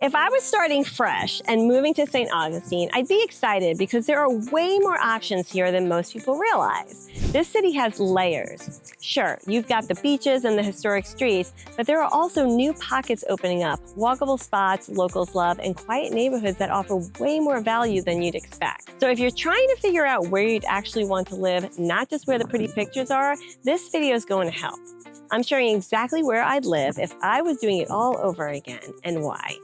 If I was starting fresh and moving to St. Augustine, I'd be excited because there are way more options here than most people realize. This city has layers. Sure, you've got the beaches and the historic streets, but there are also new pockets opening up, walkable spots locals love, and quiet neighborhoods that offer way more value than you'd expect. So if you're trying to figure out where you'd actually want to live, not just where the pretty pictures are, this video is going to help. I'm sharing exactly where I'd live if I was doing it all over again and why.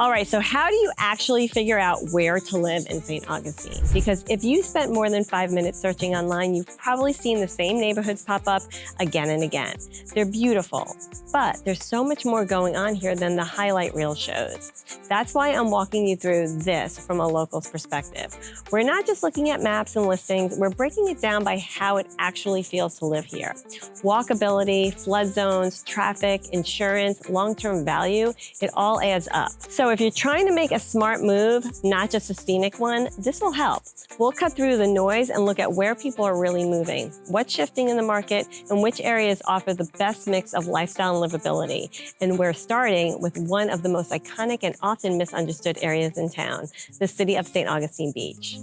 All right, so how do you actually figure out where to live in St. Augustine? Because if you spent more than 5 minutes searching online, you've probably seen the same neighborhoods pop up again and again. They're beautiful, but there's so much more going on here than the highlight reel shows. That's why I'm walking you through this from a local's perspective. We're not just looking at maps and listings, we're breaking it down by how it actually feels to live here. Walkability, flood zones, traffic, insurance, long-term value, it all adds up. So if you're trying to make a smart move, not just a scenic one, this will help. We'll cut through the noise and look at where people are really moving, what's shifting in the market, and which areas offer the best mix of lifestyle and livability. And we're starting with one of the most iconic and often misunderstood areas in town, the city of St. Augustine Beach.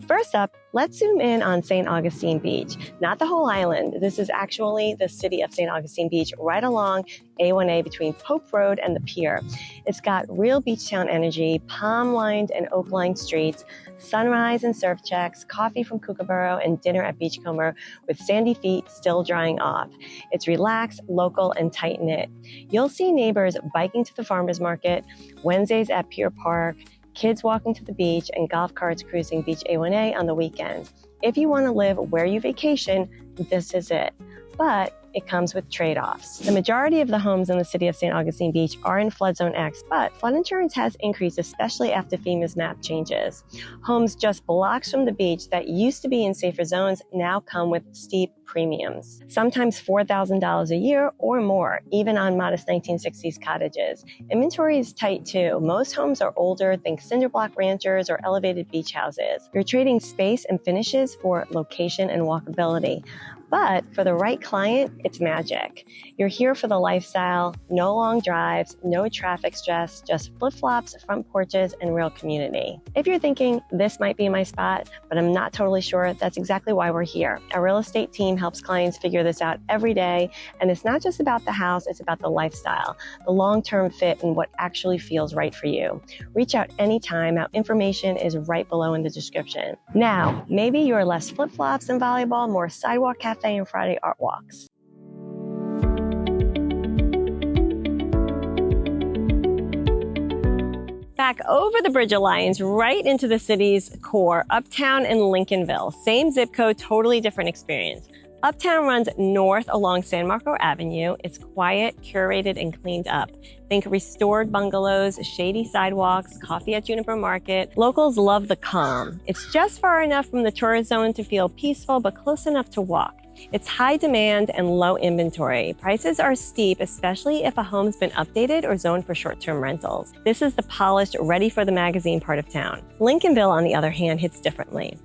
First up, let's zoom in on St. Augustine Beach. Not the whole island. This is actually the city of St. Augustine Beach right along A1A between Pope Road and the pier. It's got real beach town energy, palm-lined and oak-lined streets, sunrise and surf checks, coffee from Kookaburra, and dinner at Beachcomber with sandy feet still drying off. It's relaxed, local, and tight-knit. You'll see neighbors biking to the farmers market, Wednesdays at Pier Park, kids walking to the beach, and golf carts cruising Beach A1A on the weekends. If you want to live where you vacation, this is it. But it comes with trade-offs. The majority of the homes in the city of St. Augustine Beach are in flood zone X, but flood insurance has increased, especially after FEMA's map changes. Homes just blocks from the beach that used to be in safer zones now come with steep premiums, sometimes $4,000 a year or more, even on modest 1960s cottages. Inventory is tight too. Most homes are older, think cinder block ranchers or elevated beach houses. You're trading space and finishes for location and walkability. But for the right client, it's magic. You're here for the lifestyle, no long drives, no traffic stress, just flip-flops, front porches, and real community. If you're thinking, this might be my spot, but I'm not totally sure, that's exactly why we're here. Our real estate team helps clients figure this out every day, and it's not just about the house, it's about the lifestyle, the long-term fit, and what actually feels right for you. Reach out anytime. Our information is right below in the description. Now, maybe you're less flip-flops and volleyball, more sidewalk cafe and Friday art walks. Back over the Bridge Alliance, right into the city's core, Uptown and Lincolnville. Same zip code, totally different experience. Uptown runs north along San Marco Avenue. It's quiet, curated, and cleaned up. Think restored bungalows, shady sidewalks, coffee at Juniper Market. Locals love the calm. It's just far enough from the tourist zone to feel peaceful, but close enough to walk. It's high demand and low inventory. Prices are steep, especially if a home's been updated or zoned for short-term rentals. This is the polished, ready for the magazine part of town. Lincolnville, on the other hand, hits differently.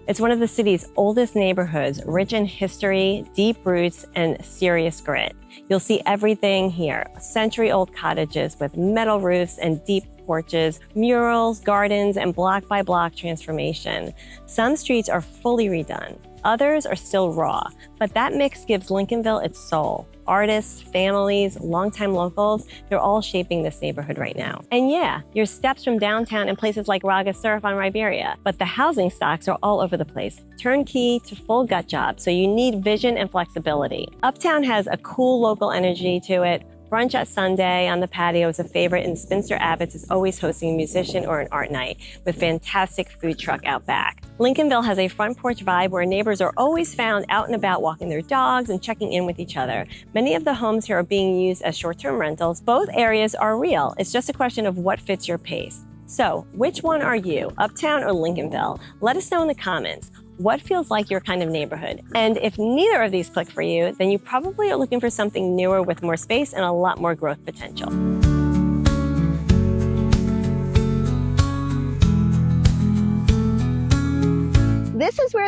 It's one of the city's oldest neighborhoods, rich in history, deep roots, and serious grit. You'll see everything here. Century-old cottages with metal roofs and deep porches, murals, gardens, and block-by-block transformation. Some streets are fully redone. Others are still raw, but that mix gives Lincolnville its soul. Artists, families, longtime locals, they're all shaping this neighborhood right now. And yeah, you're steps from downtown and places like Raga Surf on Riberia, but the housing stocks are all over the place, turnkey to full gut jobs, so you need vision and flexibility. Uptown has a cool local energy to it. Brunch at Sunday on the patio is a favorite, and Spinster Abbott's is always hosting a musician or an art night with fantastic food truck out back. Lincolnville has a front porch vibe where neighbors are always found out and about walking their dogs and checking in with each other. Many of the homes here are being used as short-term rentals. Both areas are real. It's just a question of what fits your pace. So, which one are you, Uptown or Lincolnville? Let us know in the comments. What feels like your kind of neighborhood? And if neither of these click for you, then you probably are looking for something newer with more space and a lot more growth potential.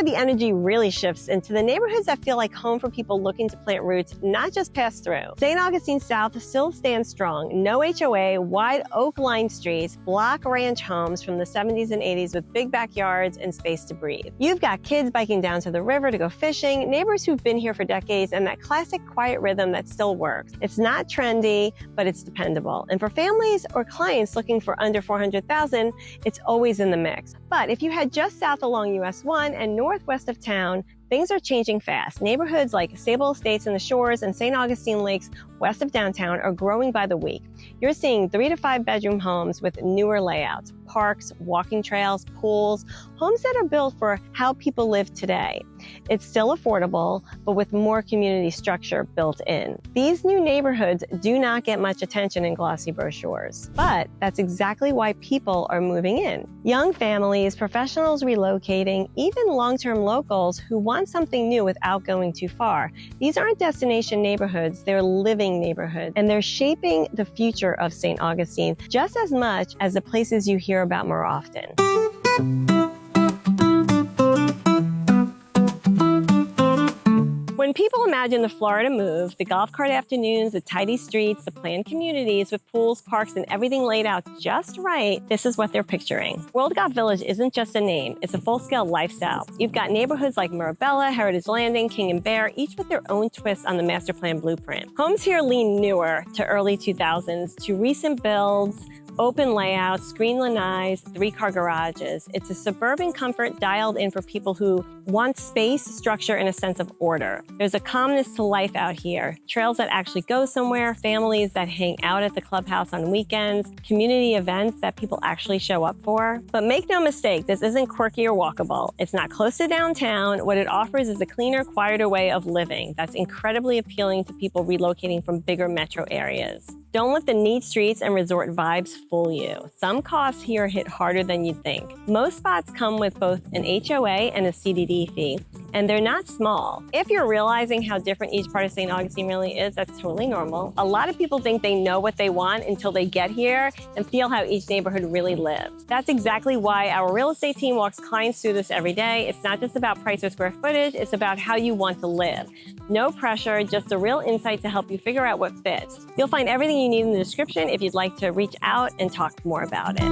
the energy really shifts into the neighborhoods that feel like home for people looking to plant roots, not just pass through. St. Augustine South still stands strong. No HOA, wide oak-lined streets, block ranch homes from the 70s and 80s with big backyards and space to breathe. You've got kids biking down to the river to go fishing, neighbors who've been here for decades, and that classic quiet rhythm that still works. It's not trendy, but it's dependable. And for families or clients looking for under $400,000, it's always in the mix. But if you head just south along US 1 and northwest of town, things are changing fast. Neighborhoods like Sable Estates in the Shores and St. Augustine Lakes west of downtown are growing by the week. You're seeing 3 to 5 bedroom homes with newer layouts, parks, walking trails, pools, homes that are built for how people live today. It's still affordable, but with more community structure built in. These new neighborhoods do not get much attention in glossy brochures, but that's exactly why people are moving in. Young families, professionals relocating, even long-term locals who want something new without going too far. These aren't destination neighborhoods, they're living neighborhoods, and they're shaping the future of St. Augustine just as much as the places you hear about more often. When people imagine the Florida move, the golf cart afternoons, the tidy streets, the planned communities with pools, parks, and everything laid out just right, this is what they're picturing. World Golf Village isn't just a name, it's a full-scale lifestyle. You've got neighborhoods like Mirabella, Heritage Landing, King and Bear, each with their own twist on the master plan blueprint. Homes here lean newer to early 2000s to recent builds, open layouts, screen lanais, 3-car garages. It's a suburban comfort dialed in for people who want space, structure, and a sense of order. There's a calmness to life out here. Trails that actually go somewhere, families that hang out at the clubhouse on weekends, community events that people actually show up for. But make no mistake, this isn't quirky or walkable. It's not close to downtown. What it offers is a cleaner, quieter way of living that's incredibly appealing to people relocating from bigger metro areas. Don't let the neat streets and resort vibes fool you. Some costs here hit harder than you'd think. Most spots come with both an HOA and a CDD fee, and they're not small. If you're realizing how different each part of St. Augustine really is, that's totally normal. A lot of people think they know what they want until they get here and feel how each neighborhood really lives. That's exactly why our real estate team walks clients through this every day. It's not just about price or square footage, it's about how you want to live. No pressure, just a real insight to help you figure out what fits. You'll find everything you need in the description if you'd like to reach out and talk more about it.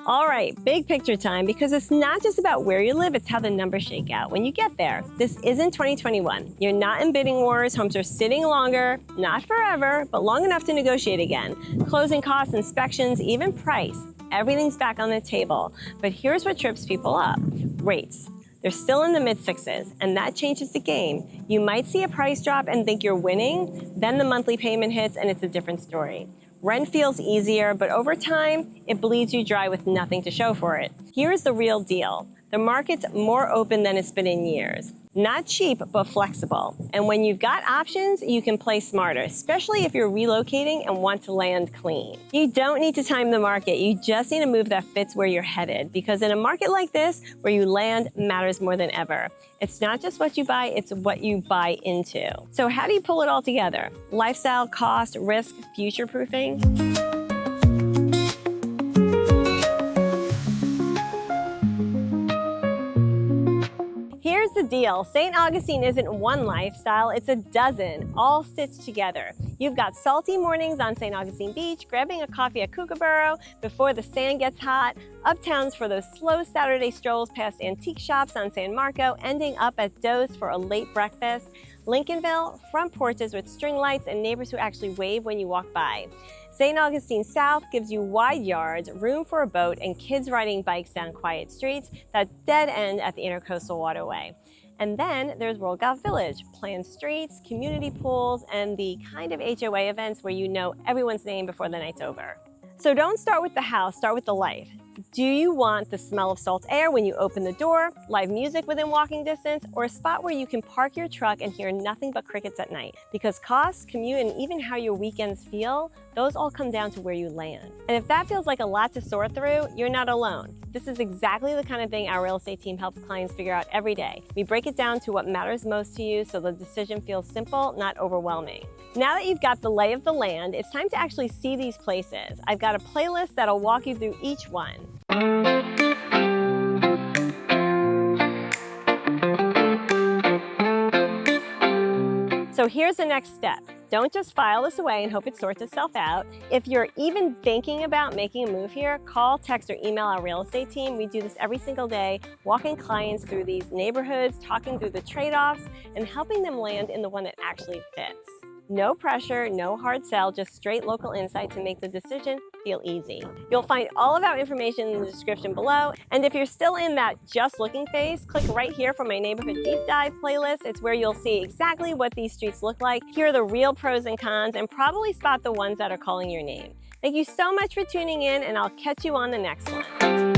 All right, big picture time, because it's not just about where you live, it's how the numbers shake out when you get there. This isn't 2021. You're not in bidding wars. Homes are sitting longer, not forever, but long enough to negotiate again. Closing costs, inspections, even price. Everything's back on the table. But here's what trips people up. Rates. They're still in the mid-6s, and that changes the game. You might see a price drop and think you're winning, then the monthly payment hits and it's a different story. Rent feels easier, but over time, it bleeds you dry with nothing to show for it. Here's the real deal. The market's more open than it's been in years. Not cheap, but flexible. And when you've got options, you can play smarter, especially if you're relocating and want to land clean. You don't need to time the market. You just need a move that fits where you're headed, because in a market like this, where you land matters more than ever. It's not just what you buy, it's what you buy into. So how do you pull it all together? Lifestyle, cost, risk, future-proofing? Here's the deal. St. Augustine isn't one lifestyle, it's a dozen, all stitched together. You've got salty mornings on St. Augustine Beach, grabbing a coffee at Kookaburra before the sand gets hot, uptowns for those slow Saturday strolls past antique shops on San Marco, ending up at Doe's for a late breakfast, Lincolnville, front porches with string lights and neighbors who actually wave when you walk by. St. Augustine South gives you wide yards, room for a boat, and kids riding bikes down quiet streets that dead end at the Intercoastal Waterway. And then there's World Golf Village, planned streets, community pools, and the kind of HOA events where you know everyone's name before the night's over. So don't start with the house, start with the life. Do you want the smell of salt air when you open the door, live music within walking distance, or a spot where you can park your truck and hear nothing but crickets at night? Because cost, commute, and even how your weekends feel, those all come down to where you land. And if that feels like a lot to sort through, you're not alone. This is exactly the kind of thing our real estate team helps clients figure out every day. We break it down to what matters most to you so the decision feels simple, not overwhelming. Now that you've got the lay of the land, it's time to actually see these places. I've got a playlist that'll walk you through each one. So here's the next step. Don't just file this away and hope it sorts itself out. If you're even thinking about making a move here, call, text, or email our real estate team. We do this every single day, walking clients through these neighborhoods, talking through the trade-offs, and helping them land in the one that actually fits. No pressure, no hard sell, just straight local insight to make the decision feel easy. You'll find all of our information in the description below. And if you're still in that just looking phase, click right here for my neighborhood deep dive playlist. It's where you'll see exactly what these streets look like, hear the real pros and cons, and probably spot the ones that are calling your name. Thank you so much for tuning in, and I'll catch you on the next one.